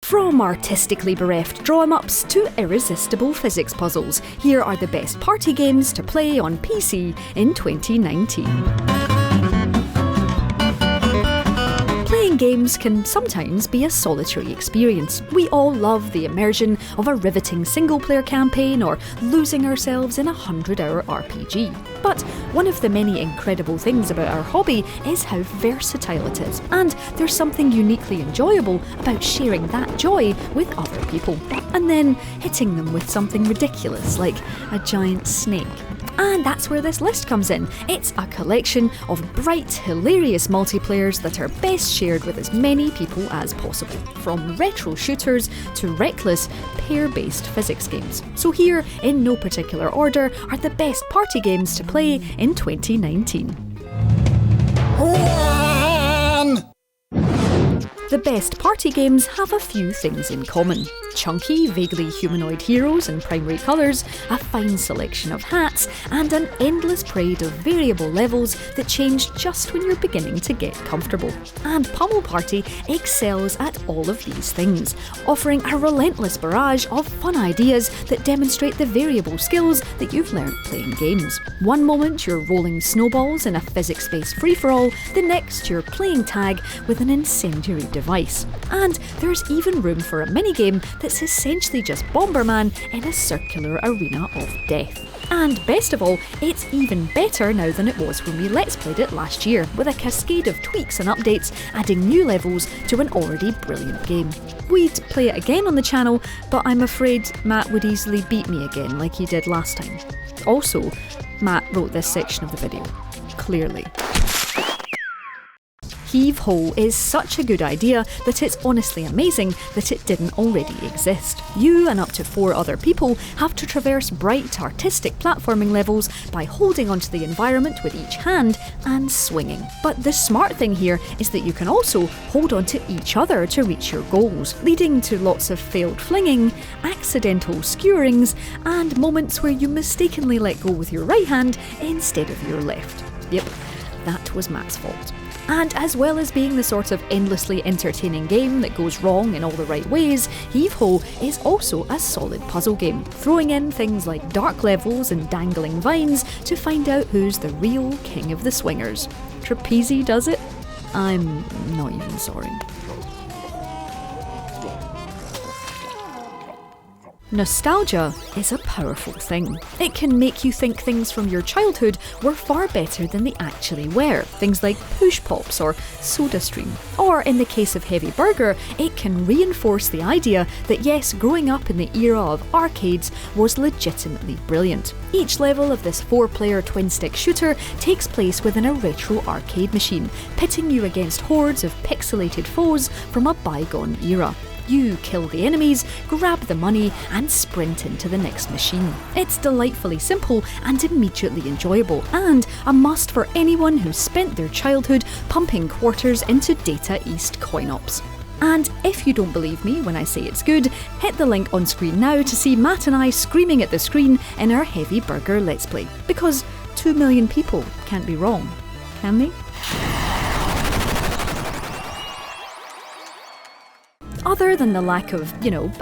From artistically bereft draw-em-ups to irresistible physics puzzles, here are the best party games to play on PC in 2019. Playing games can sometimes be a solitary experience. We all love the immersion of a riveting single-player campaign or losing ourselves in a 100-hour RPG. But one of the many incredible things about our hobby is how versatile it is, and there's something uniquely enjoyable about sharing that joy with other people, and then hitting them with something ridiculous like a giant snake. And that's where this list comes in. It's a collection of bright, hilarious multiplayers that are best shared with as many people as possible, from retro shooters to reckless, pair-based physics games. So here, in no particular order, are the best party games to play in 2019. The best party games have a few things in common. Chunky, vaguely humanoid heroes in primary colours, a fine selection of hats, and an endless parade of variable levels that change just when you're beginning to get comfortable. And Pummel Party excels at all of these things, offering a relentless barrage of fun ideas that demonstrate the variable skills that you've learnt playing games. One moment you're rolling snowballs in a physics-based free-for-all, the next you're playing tag with an incendiary device. And there's even room for a minigame that's essentially just Bomberman in a circular arena of death. And best of all, it's even better now than it was when we Let's Played it last year, with a cascade of tweaks and updates adding new levels to an already brilliant game. We'd play it again on the channel, but I'm afraid Matt would easily beat me again like he did last time. Also, Matt wrote this section of the video. Clearly. Heave Ho is such a good idea that it's honestly amazing that it didn't already exist. You and up to 4 other people have to traverse bright, artistic platforming levels by holding onto the environment with each hand and swinging. But the smart thing here is that you can also hold onto each other to reach your goals, leading to lots of failed flinging, accidental skewerings, and moments where you mistakenly let go with your right hand instead of your left. Yep, that was Matt's fault. And as well as being the sort of endlessly entertaining game that goes wrong in all the right ways, Heave Ho is also a solid puzzle game, throwing in things like dark levels and dangling vines to find out who's the real king of the swingers. Trapeze does it? I'm not even sorry. Nostalgia is a powerful thing. It can make you think things from your childhood were far better than they actually were. Things like Push Pops or SodaStream. Or in the case of Heavy Burger, it can reinforce the idea that yes, growing up in the era of arcades was legitimately brilliant. Each level of this 4-player twin-stick shooter takes place within a retro arcade machine, pitting you against hordes of pixelated foes from a bygone era. You kill the enemies, grab the money, and sprint into the next machine. It's delightfully simple and immediately enjoyable, and a must for anyone who's spent their childhood pumping quarters into Data East coin-ops. And if you don't believe me when I say it's good, hit the link on screen now to see Matt and I screaming at the screen in our Heavy Burger Let's Play. Because 2 million people can't be wrong, can they? Other than the lack of,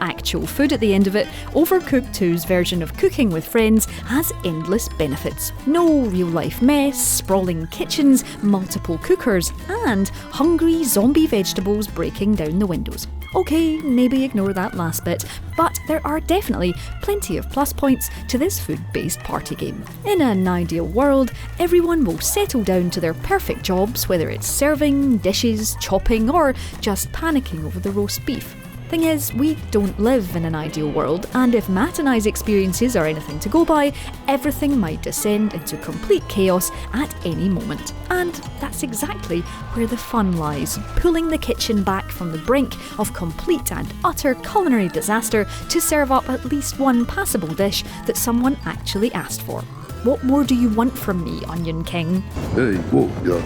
actual food at the end of it, Overcooked 2's version of cooking with friends has endless benefits. No real-life mess, sprawling kitchens, multiple cookers, and hungry zombie vegetables breaking down the windows. Okay, maybe ignore that last bit, but there are definitely plenty of plus points to this food-based party game. In an ideal world, everyone will settle down to their perfect jobs, whether it's serving, dishes, chopping, or just panicking over the roast beef. Thing is, we don't live in an ideal world, and if Matt and I's experiences are anything to go by, everything might descend into complete chaos at any moment. And that's exactly where the fun lies, pulling the kitchen back from the brink of complete and utter culinary disaster to serve up at least one passable dish that someone actually asked for. What more do you want from me, Onion King? Hey, whoa, yeah.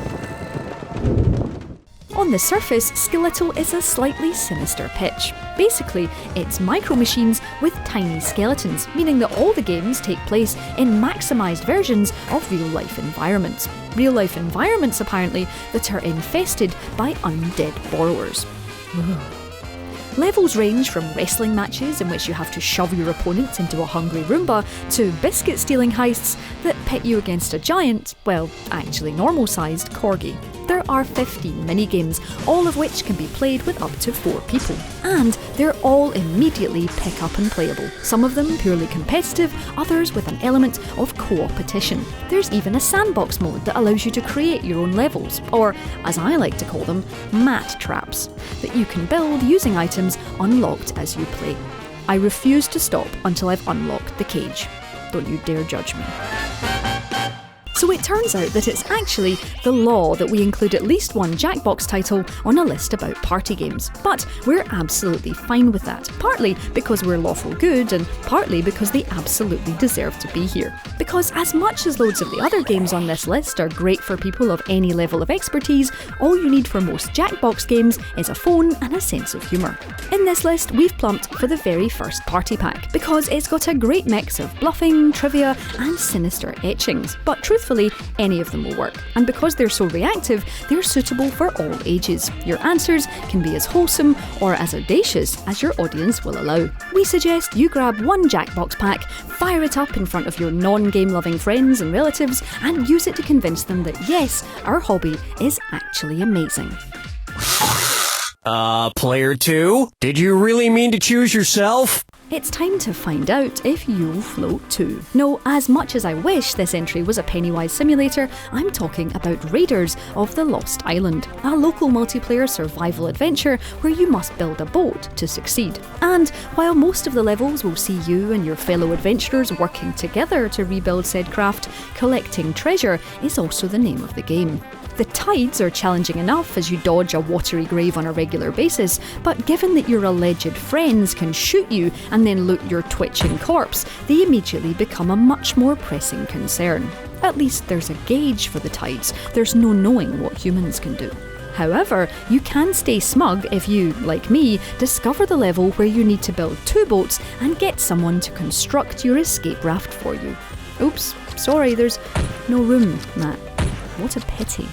On the surface, Skeletal is a slightly sinister pitch. Basically, it's micro machines with tiny skeletons, meaning that all the games take place in maximised versions of real-life environments. Real-life environments, apparently, that are infested by undead borrowers. Levels range from wrestling matches in which you have to shove your opponent into a hungry Roomba, to biscuit-stealing heists that pit you against a giant, well, actually normal-sized corgi. There are 15 mini-games, all of which can be played with up to 4 people. And they're all immediately pick-up and playable. Some of them purely competitive, others with an element of co-opetition. There's even a sandbox mode that allows you to create your own levels, or, as I like to call them, mat traps, that you can build using items unlocked as you play. I refuse to stop until I've unlocked the cage. Don't you dare judge me. So it turns out that it's actually the law that we include at least one Jackbox title on a list about party games. But we're absolutely fine with that, partly because we're lawful good and partly because they absolutely deserve to be here. Because as much as loads of the other games on this list are great for people of any level of expertise, all you need for most Jackbox games is a phone and a sense of humour. In this list, we've plumped for the very first party pack, because it's got a great mix of bluffing, trivia and sinister etchings. But truthfully, any of them will work. And because they're so reactive, they're suitable for all ages. Your answers can be as wholesome or as audacious as your audience will allow. We suggest you grab one Jackbox pack, fire it up in front of your non-game loving friends and relatives, and use it to convince them that yes, our hobby is actually amazing. Player 2? Did you really mean to choose yourself? It's time to find out if you'll float too. No, as much as I wish this entry was a Pennywise simulator, I'm talking about Raiders of the Lost Island, a local multiplayer survival adventure where you must build a boat to succeed. And while most of the levels will see you and your fellow adventurers working together to rebuild said craft, collecting treasure is also the name of the game. The tides are challenging enough as you dodge a watery grave on a regular basis, but given that your alleged friends can shoot you and then loot your twitching corpse, they immediately become a much more pressing concern. At least there's a gauge for the tides, there's no knowing what humans can do. However, you can stay smug if you, like me, discover the level where you need to build 2 boats and get someone to construct your escape raft for you. Oops, sorry, there's no room, Matt. What a pity.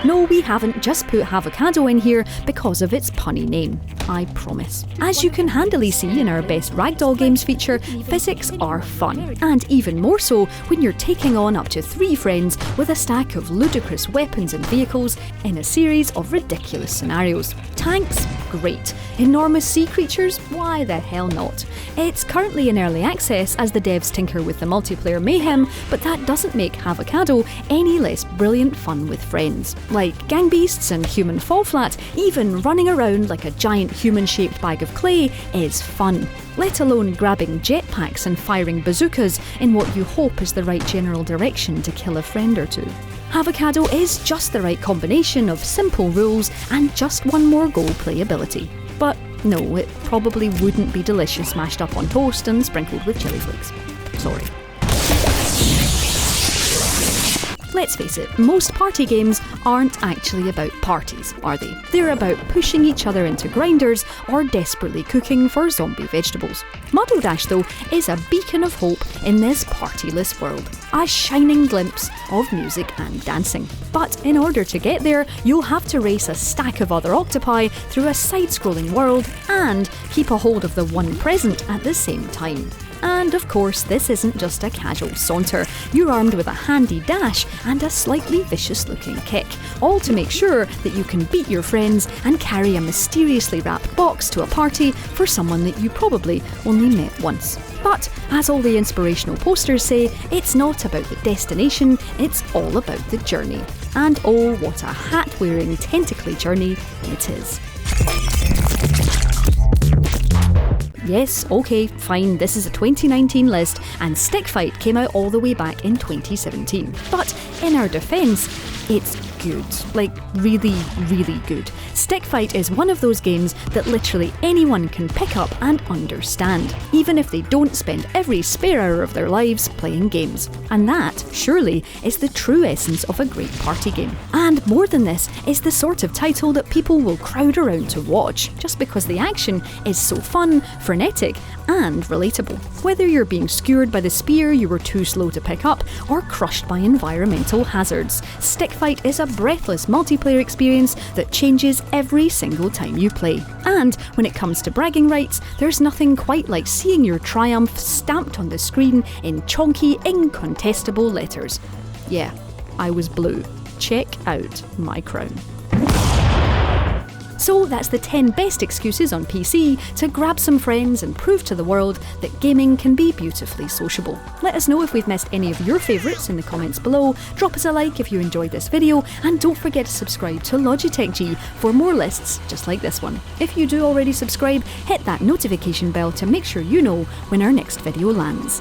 No, we haven't just put Avocado in here because of its punny name, I promise. As you can handily see in our Best Ragdoll Games feature, physics are fun, and even more so when you're taking on up to 3 friends with a stack of ludicrous weapons and vehicles in a series of ridiculous scenarios. Tanks? Great. Enormous sea creatures? Why the hell not? It's currently in early access as the devs tinker with the multiplayer mayhem, but that doesn't make Avocado any less brilliant fun with friends. Like gang beasts and human fall flat, even running around like a giant human-shaped bag of clay is fun. Let alone grabbing jetpacks and firing bazookas in what you hope is the right general direction to kill a friend or two. Avocado is just the right combination of simple rules and just one more go playability. But no, it probably wouldn't be delicious mashed up on toast and sprinkled with chili flakes. Sorry. Let's face it, most party games aren't actually about parties, are they? They're about pushing each other into grinders or desperately cooking for zombie vegetables. Muddle Dash, though, is a beacon of hope in this partyless world, a shining glimpse of music and dancing. But in order to get there, you'll have to race a stack of other octopi through a side-scrolling world and keep a hold of the one present at the same time. And of course, this isn't just a casual saunter. You're armed with a handy dash and a slightly vicious-looking kick, all to make sure that you can beat your friends and carry a mysteriously wrapped box to a party for someone that you probably only met once. But, as all the inspirational posters say, it's not about the destination, it's all about the journey. And oh, what a hat-wearing, tentacly journey it is. Yes, okay, fine, this is a 2019 list, and Stick Fight came out all the way back in 2017. But in our defence, it's good. Like, really, really good. Stick Fight is one of those games that literally anyone can pick up and understand, even if they don't spend every spare hour of their lives playing games. And that, surely, is the true essence of a great party game. And more than this, is the sort of title that people will crowd around to watch, just because the action is so fun, frenetic, and relatable. Whether you're being skewered by the spear you were too slow to pick up, or crushed by environmental hazards, Stick Fight is a breathless multiplayer experience that changes every single time you play. And when it comes to bragging rights, there's nothing quite like seeing your triumph stamped on the screen in chonky, incontestable letters. Yeah, I was blue. Check out my crown. So that's the 10 best excuses on PC to grab some friends and prove to the world that gaming can be beautifully sociable. Let us know if we've missed any of your favourites in the comments below, drop us a like if you enjoyed this video, and don't forget to subscribe to Logitech G for more lists just like this one. If you do already subscribe, hit that notification bell to make sure you know when our next video lands.